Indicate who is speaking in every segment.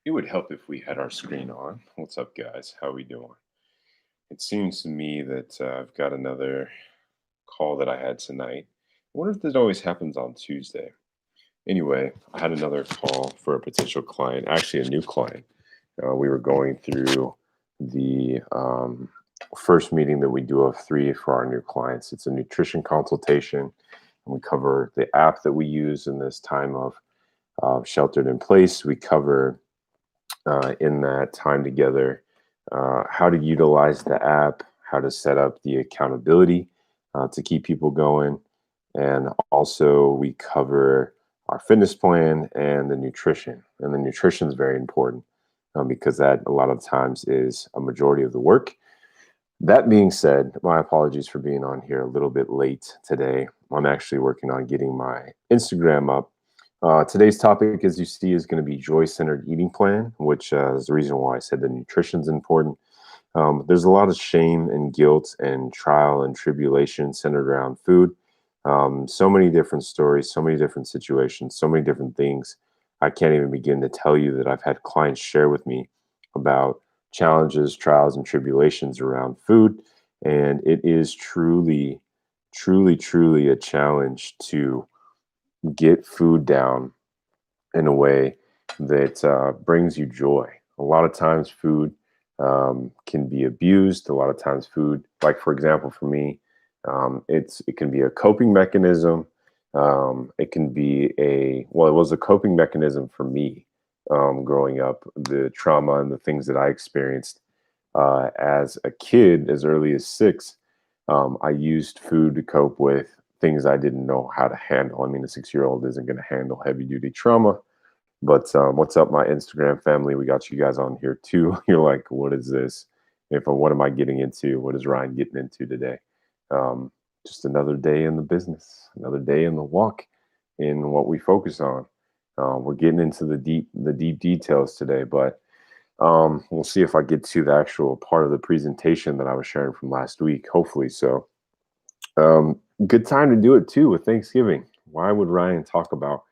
Speaker 1: It would help if we had our screen on. What's up, guys? How we doing? It seems to me that I've got another call that I had tonight. I wonder if this always happens on Tuesday. Anyway, I had another call for a potential client, actually a new client. We were going through the first meeting that we do of three for our new clients. It's a nutrition consultation, and we cover the app that we use in this time of sheltered in place. We cover in that time together, how to utilize the app, how to set up the accountability to keep people going. And also, we cover our fitness plan and the nutrition. And the nutrition is very important because that a lot of times is a majority of the work. That being said, my apologies for being on here a little bit late today. I'm actually working on getting my Instagram up. Today's topic, as you see, is going to be joy-centered eating plan, which is the reason why I said the nutrition is important. There's a lot of shame and guilt and trial and tribulation centered around food. So many different stories, so many different situations, so many different things. I can't even begin to tell you that I've had clients share with me about challenges, trials, and tribulations around food. And it is truly, truly, truly a challenge to get food down in a way that brings you joy. A lot of times, food can be abused. A lot of times, food, like for example, for me, it can be a coping mechanism. It can be it was a coping mechanism for me growing up. The trauma and the things that I experienced as a kid, as early as 6, I used food to cope with things I didn't know how to handle. I mean, a 6-year-old isn't going to handle heavy duty trauma. But what's up, my Instagram family? We got you guys on here too. You're like, what is this? What am I getting into? What is Ryan getting into today? Um, just another day in the business, another day in the walk, in what we focus on. We're getting into the deep details today, but we'll see if I get to the actual part of the presentation that I was sharing from last week. Hopefully, so. Good time to do it too with Thanksgiving. Why would Ryan talk about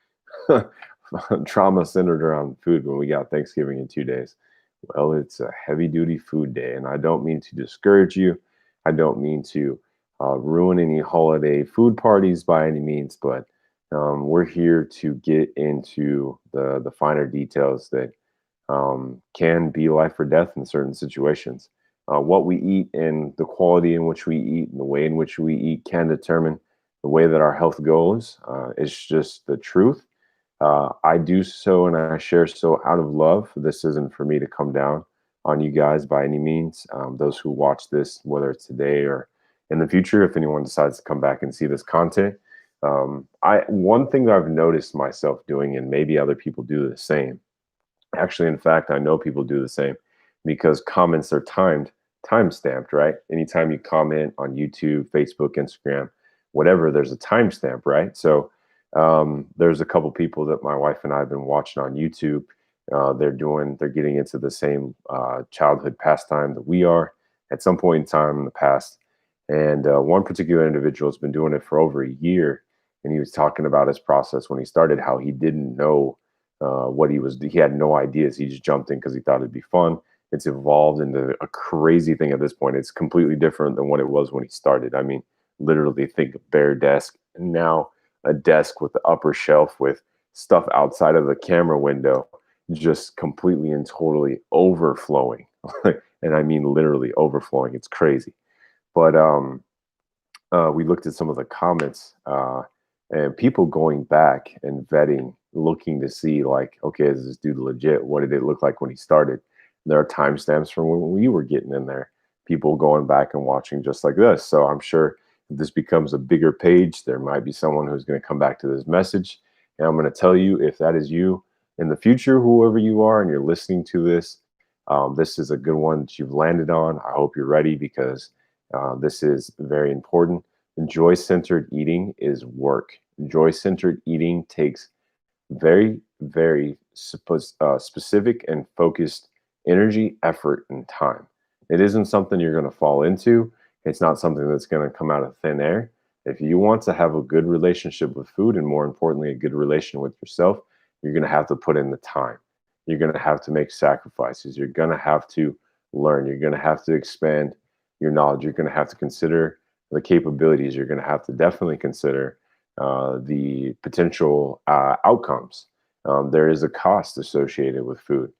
Speaker 1: trauma centered around food when we got Thanksgiving in 2 days? Well, it's a heavy duty food day, and I don't mean to discourage you. I don't mean to ruin any holiday food parties by any means, but we're here to get into the finer details that can be life or death in certain situations. What we eat and the quality in which we eat and the way in which we eat can determine the way that our health goes. It's just the truth. I do so and I share so out of love. This isn't for me to come down on you guys by any means. Those who watch this, whether it's today or in the future, if anyone decides to come back and see this content, one thing that I've noticed myself doing, and maybe other people do the same. Actually, in fact, I know people do the same because comments are time stamped, right? Anytime you comment on YouTube, Facebook, Instagram, whatever, there's a timestamp, right? So there's a couple people that my wife and I have been watching on YouTube. They're getting into the same childhood pastime that we are at some point in time in the past. And one particular individual has been doing it for over a year. And he was talking about his process when he started, how he didn't know he had no ideas. He just jumped in because he thought it'd be fun. It's evolved into a crazy thing at this point. It's completely different than what it was when he started. I mean, literally think a bare desk, and now a desk with the upper shelf with stuff outside of the camera window, just completely and totally overflowing. And I mean literally overflowing. It's crazy. But we looked at some of the comments and people going back and vetting, looking to see like, okay, is this dude legit? What did it look like when he started? There are timestamps from when we were getting in there. People going back and watching just like this. So I'm sure if this becomes a bigger page, there might be someone who's going to come back to this message. And I'm going to tell you, if that is you in the future, whoever you are, and you're listening to this, this is a good one that you've landed on. I hope you're ready because this is very important. Joy-centered eating is work. Joy-centered eating takes very, very specific and focused energy, effort, and time. It isn't something you're going to fall into. It's not something that's going to come out of thin air. If you want to have a good relationship with food, and more importantly, a good relation with yourself, you're going to have to put in the time. you're going to have to make sacrifices. You're going to have to learn. You're going to have to expand your knowledge. You're going to have to consider the capabilities. You're going to have to definitely consider the potential outcomes. There is a cost associated with food.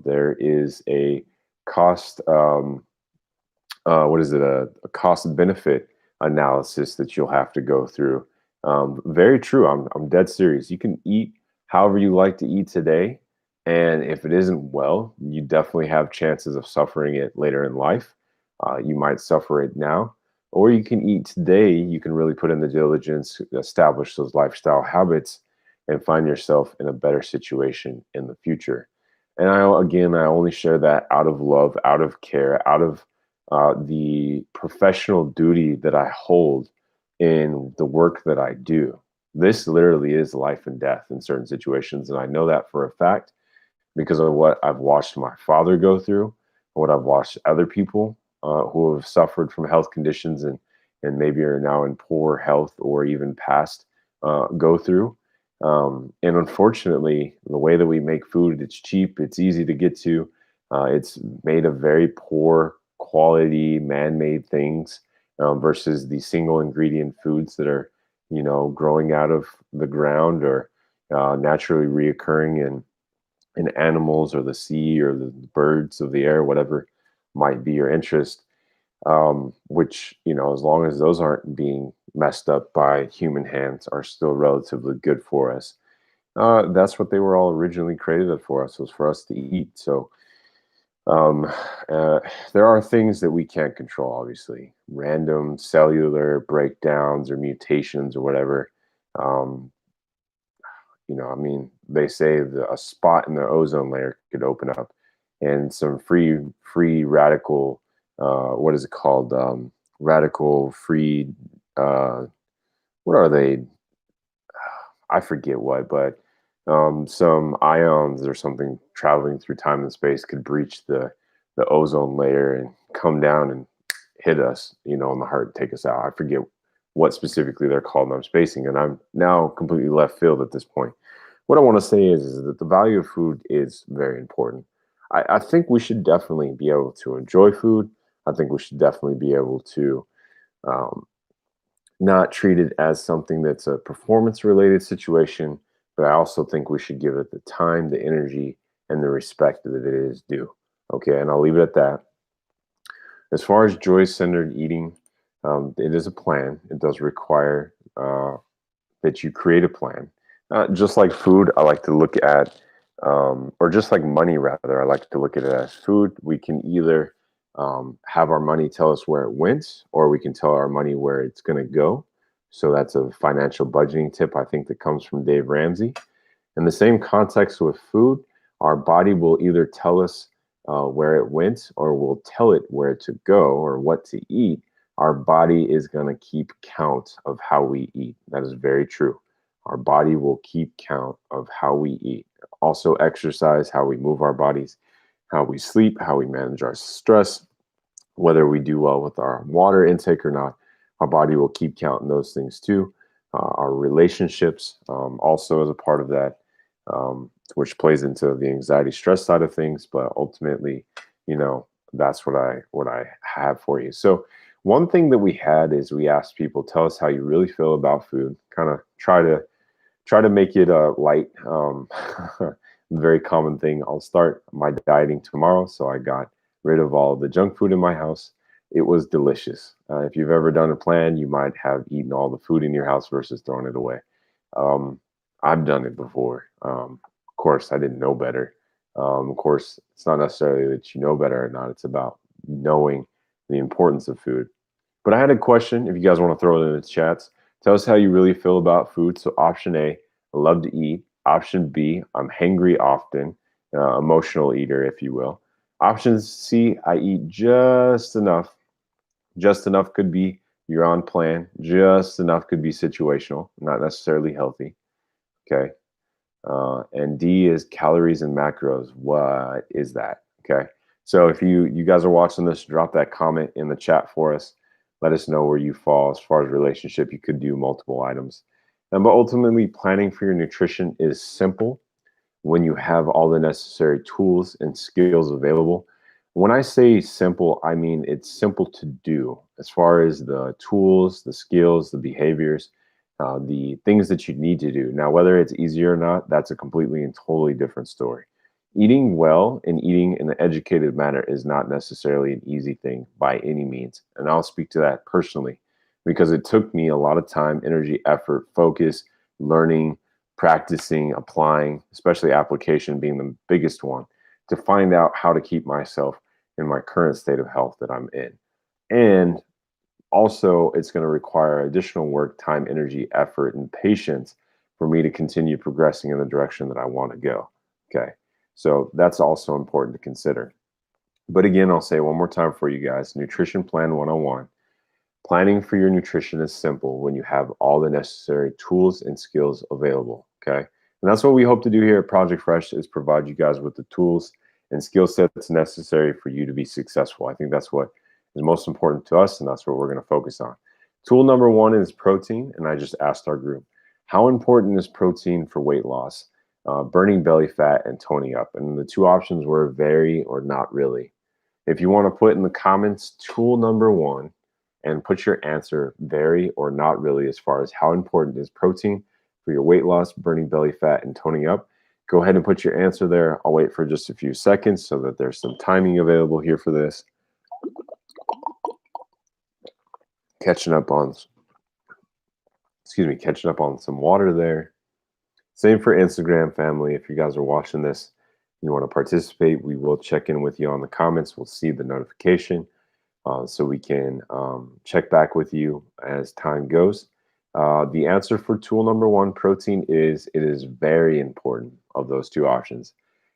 Speaker 1: There is a cost. What is it? A cost benefit analysis that you'll have to go through. Very true. I'm dead serious. You can eat however you like to eat today, and if it isn't well, you definitely have chances of suffering it later in life. You might suffer it now, or you can eat today. You can really put in the diligence, establish those lifestyle habits, and find yourself in a better situation in the future. And I only share that out of love, out of care, out of the professional duty that I hold in the work that I do. This literally is life and death in certain situations. And I know that for a fact because of what I've watched my father go through, what I've watched other people who have suffered from health conditions and maybe are now in poor health or even past go through. And unfortunately, the way that we make food, it's cheap, it's easy to get to, it's made of very poor quality man-made things versus the single ingredient foods that are, growing out of the ground or naturally reoccurring in animals or the sea or the birds of the air, whatever might be your interest. Which, as long as those aren't being messed up by human hands, are still relatively good for us. That's what they were all originally created for us, was for us to eat. So um, uh, there are things that we can't control, obviously, random cellular breakdowns or mutations or whatever. Um, I mean, they say a spot in the ozone layer could open up, and some free radical, what is it called? Radical free. Uh, what are they? I forget what, but some ions or something traveling through time and space could breach the ozone layer and come down and hit us, in the heart and take us out. I forget what specifically they're called, and I'm spacing, and I'm now completely left field at this point. What I want to say is that the value of food is very important. I think we should definitely be able to enjoy food. I think we should definitely be able to um, not treat it as something that's a performance related situation, but I also think we should give it the time, the energy, and the respect that it is due. Okay, and I'll leave it at that. As far as joy centered eating, it is a plan. It does require that you create a plan. Just like food, I like to look at, or just like money, rather, I like to look at it as food. We can either have our money tell us where it went, or we can tell our money where it's going to go. So that's a financial budgeting tip, I think, that comes from Dave Ramsey. In the same context with food, our body will either tell us where it went or will tell it where to go or what to eat. Our body is going to keep count of how we eat. That is very true. Our body will keep count of how we eat. Also, exercise, how we move our bodies, how we sleep, how we manage our stress, whether we do well with our water intake or not. Our body will keep counting those things too. Our relationships also as a part of that, which plays into the anxiety stress side of things. But ultimately, that's what I have for you. So one thing that we had is we asked people, tell us how you really feel about food. Kind of try to make it light. Very common thing. I'll start my dieting tomorrow, so I got rid of all the junk food in my house. It was delicious. If you've ever done a plan, you might have eaten all the food in your house versus throwing it away. Um, I've done it before. Of course, I didn't know better. Of course, it's not necessarily that you know better or not. It's about knowing the importance of food. But I had a question. If you guys want to throw it in the chats, tell us how you really feel about food. So option A, I love to eat. Option B, I'm hangry often, emotional eater, if you will. Option C, I eat just enough. Just enough could be you're on plan. Just enough could be situational, not necessarily healthy. Okay. And D is calories and macros. What is that? Okay. So if you guys are watching this, drop that comment in the chat for us. Let us know where you fall as far as relationship. You could do multiple items. But ultimately, planning for your nutrition is simple. when you have all the necessary tools and skills available. When I say simple, I mean it's simple to do as far as the tools, the skills, the behaviors, the things that you need to do. Now, whether it's easier or not, that's a completely and totally different story. Eating well and eating in an educated manner is not necessarily an easy thing by any means. And I'll speak to that personally because it took me a lot of time, energy, effort, focus, learning, practicing, applying, especially application being the biggest one, to find out how to keep myself in my current state of health that I'm in. And also, it's going to require additional work, time, energy, effort, and patience for me to continue progressing in the direction that I want to go. Okay. So that's also important to consider. But again, I'll say one more time for you guys, Nutrition Plan 101. Planning for your nutrition is simple when you have all the necessary tools and skills available. Okay. And that's what we hope to do here at Project Fresh is provide you guys with the tools and skill sets necessary for you to be successful. I think that's what is most important to us, and that's what we're going to focus on. Tool number one is protein. And I just asked our group, how important is protein for weight loss, burning belly fat, and toning up? And the two options were very or not really. If you want to put in the comments tool number one, and put your answer very or not really as far as how important is protein for your weight loss, burning belly fat, and toning up. Go ahead and put your answer there. I'll wait for just a few seconds so that there's some timing available here for this. Catching up on, catching up on some water there. Same for Instagram family. If you guys are watching this, you want to participate, we will check in with you on the comments. We'll see the notification. So we can check back with you as time goes. The answer for tool number one, protein, is it is very important of those two options.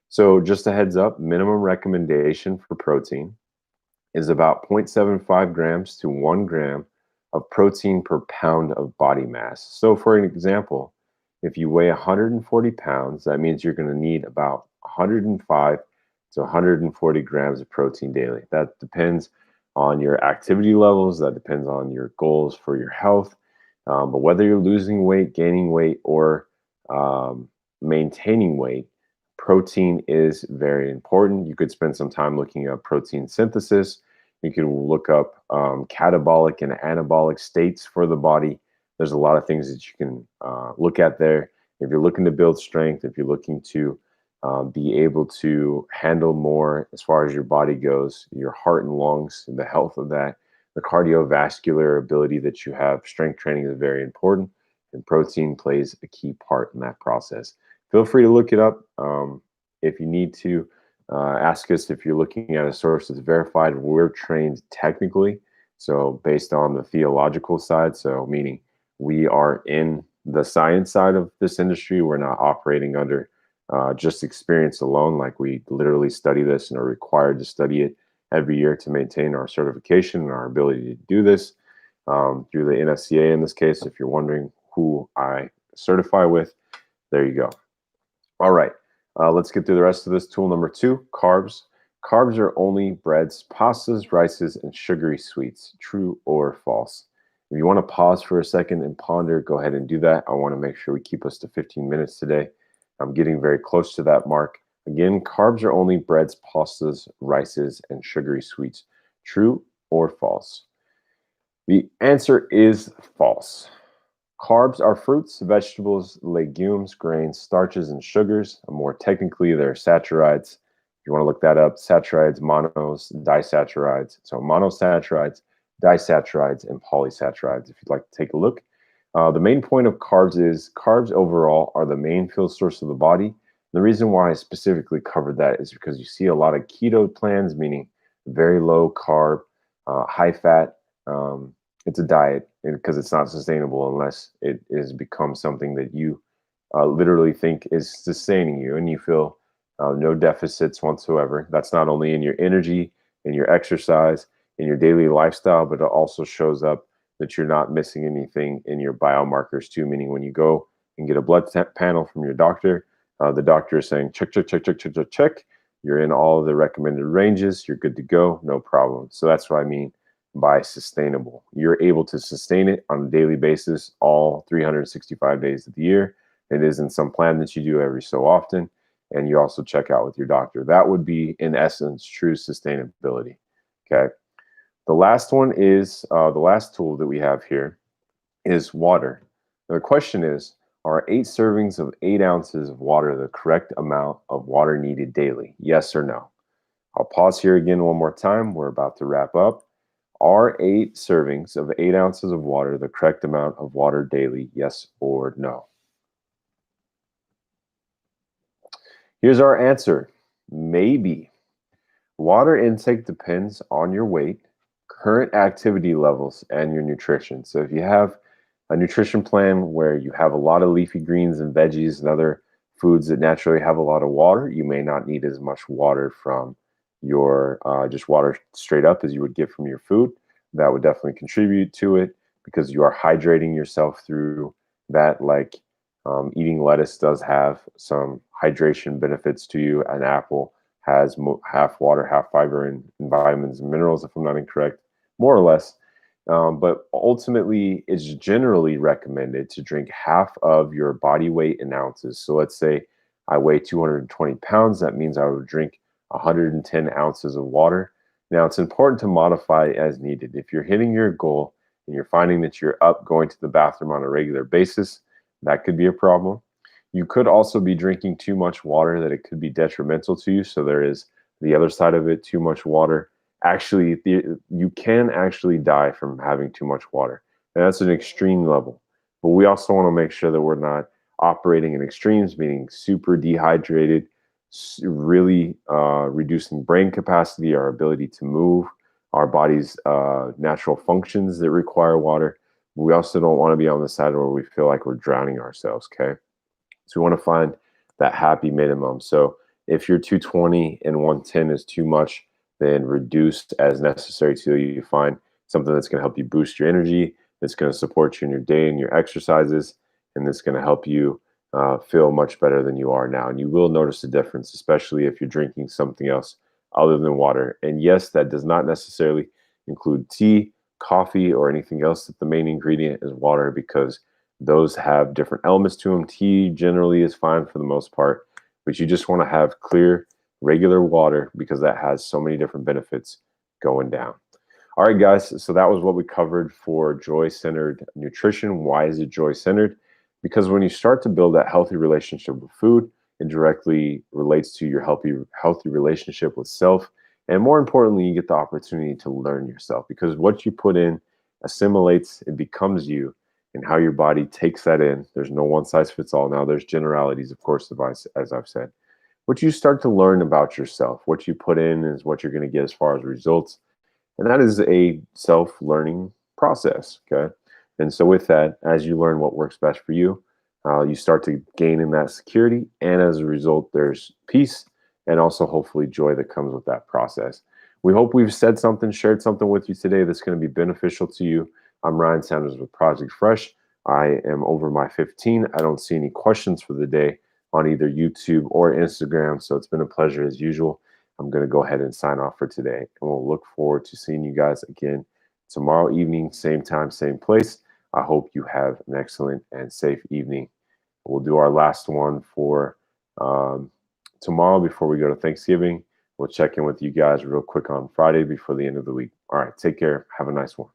Speaker 1: So just a heads up, minimum recommendation for protein is about 0.75 grams to 1 gram of protein per pound of body mass. So for an example, if you weigh 140 pounds, that means you're going to need about 105 to 140 grams of protein daily. That depends on your activity levels. That depends on your goals for your health. But whether you're losing weight, gaining weight, or maintaining weight, protein is very important. You could spend some time looking up protein synthesis. You can look up catabolic and anabolic states for the body. There's a lot of things that you can look at there. If you're looking to build strength, if you're looking to be able to handle more as far as your body goes, your heart and lungs, and the health of that, the cardiovascular ability that you have, strength training is very important, and protein plays a key part in that process. Feel free to look it up. If you need to, ask us if you're looking at a source that's verified. We're trained technically, so based on the theological side, so meaning we are in the science side of this industry. We're not operating under just experience alone. Like, we literally study this and are required to study it every year to maintain our certification and our ability to do this through the NSCA in this case. If you're wondering who I certify with, there you go. All right, let's get through the rest of this. Tool number two, carbs. Carbs are only breads, pastas, rices, and sugary sweets. True or false? If you want to pause for a second and ponder, go ahead and do that. I want to make sure we keep us to 15 minutes today. I'm getting very close to that mark. Again, carbs are only breads, pastas, rices, and sugary sweets. True or false? The answer is false. Carbs are fruits, vegetables, legumes, grains, starches, and sugars. More technically, they're saccharides. If you want to look that up, saccharides, monos, disaccharides. So monosaccharides, disaccharides, and polysaccharides, if you'd like to take a look. The main point of carbs is carbs overall are the main fuel source of the body. The reason why I specifically covered that is because you see a lot of keto plans, meaning very low carb, high fat. It's a diet because it's not sustainable unless it has become something that you literally think is sustaining you and you feel no deficits whatsoever. That's not only in your energy, in your exercise, in your daily lifestyle, but it also shows up that you're not missing anything in your biomarkers too, meaning when you go and get a blood panel from your doctor, the doctor is saying, check, check, check, check, check, check, check. You're in all of the recommended ranges. You're good to go. No problem. So that's what I mean by sustainable. You're able to sustain it on a daily basis all 365 days of the year. It isn't some plan that you do every so often. and you also check out with your doctor. That would be, in essence, true sustainability. Okay. The last one is the last tool that we have here is water. Now, the question is, are 8 servings of 8 ounces of water the correct amount of water needed daily? Yes or no? I'll pause here again one more time. We're about to wrap up. Are 8 servings of 8 ounces of water the correct amount of water daily? Yes or no? Here's our answer. Maybe. Water intake depends on your weight, current activity levels, and your nutrition. So if you have a nutrition plan where you have a lot of leafy greens and veggies and other foods that naturally have a lot of water, you may not need as much water from your just water straight up as you would get from your food. That would definitely contribute to it because you are hydrating yourself through that. Like eating lettuce does have some hydration benefits to you. An apple has half water, half fiber, and vitamins and minerals, if I'm not incorrect, more or less. But ultimately, it's generally recommended to drink half of your body weight in ounces. So let's say I weigh 220 pounds. That means I would drink 110 ounces of water. Now, it's important to modify as needed. If you're hitting your goal and you're finding that you're up going to the bathroom on a regular basis, that could be a problem. You could also be drinking too much water that it could be detrimental to you. So there is the other side of it, too much water. Actually, you can actually die from having too much water. And that's an extreme level. But we also want to make sure that we're not operating in extremes, meaning super dehydrated, really reducing brain capacity, our ability to move, our body's natural functions that require water. We also don't want to be on the side where we feel like we're drowning ourselves, okay? So we want to find that happy minimum. So if you're 220 and 110 is too much, then reduce as necessary till you find something that's going to help you boost your energy, that's going to support you in your day and your exercises, and that's going to help you feel much better than you are now. And you will notice a difference, especially if you're drinking something else other than water. And yes, that does not necessarily include tea, coffee, or anything else. That the main ingredient is water because those have different elements to them. Tea generally is fine for the most part, but you just want to have clear, regular water because that has so many different benefits going down. All right, guys. So that was what we covered for joy-centered nutrition. Why is it joy-centered? Because when you start to build that healthy relationship with food, it directly relates to your healthy relationship with self. And more importantly, you get the opportunity to learn yourself because what you put in assimilates, it becomes you, and how your body takes that in. There's no one size fits all. Now, there's generalities, of course, as I've said. What you start to learn about yourself, what you put in is what you're going to get as far as results. And that is a self learning process. Okay. And so, with that, as you learn what works best for you, you start to gain in that security. And as a result, there's peace and also hopefully joy that comes with that process. We hope we've said something, shared something with you today that's going to be beneficial to you. I'm Ryan Sanders with Project Fresh. I am over my 15. I don't see any questions for the day on either YouTube or Instagram. So it's been a pleasure as usual. I'm going to go ahead and sign off for today. And we'll look forward to seeing you guys again tomorrow evening, same time, same place. I hope you have an excellent and safe evening. We'll do our last one for tomorrow before we go to Thanksgiving. We'll check in with you guys real quick on Friday before the end of the week. All right, take care. Have a nice one.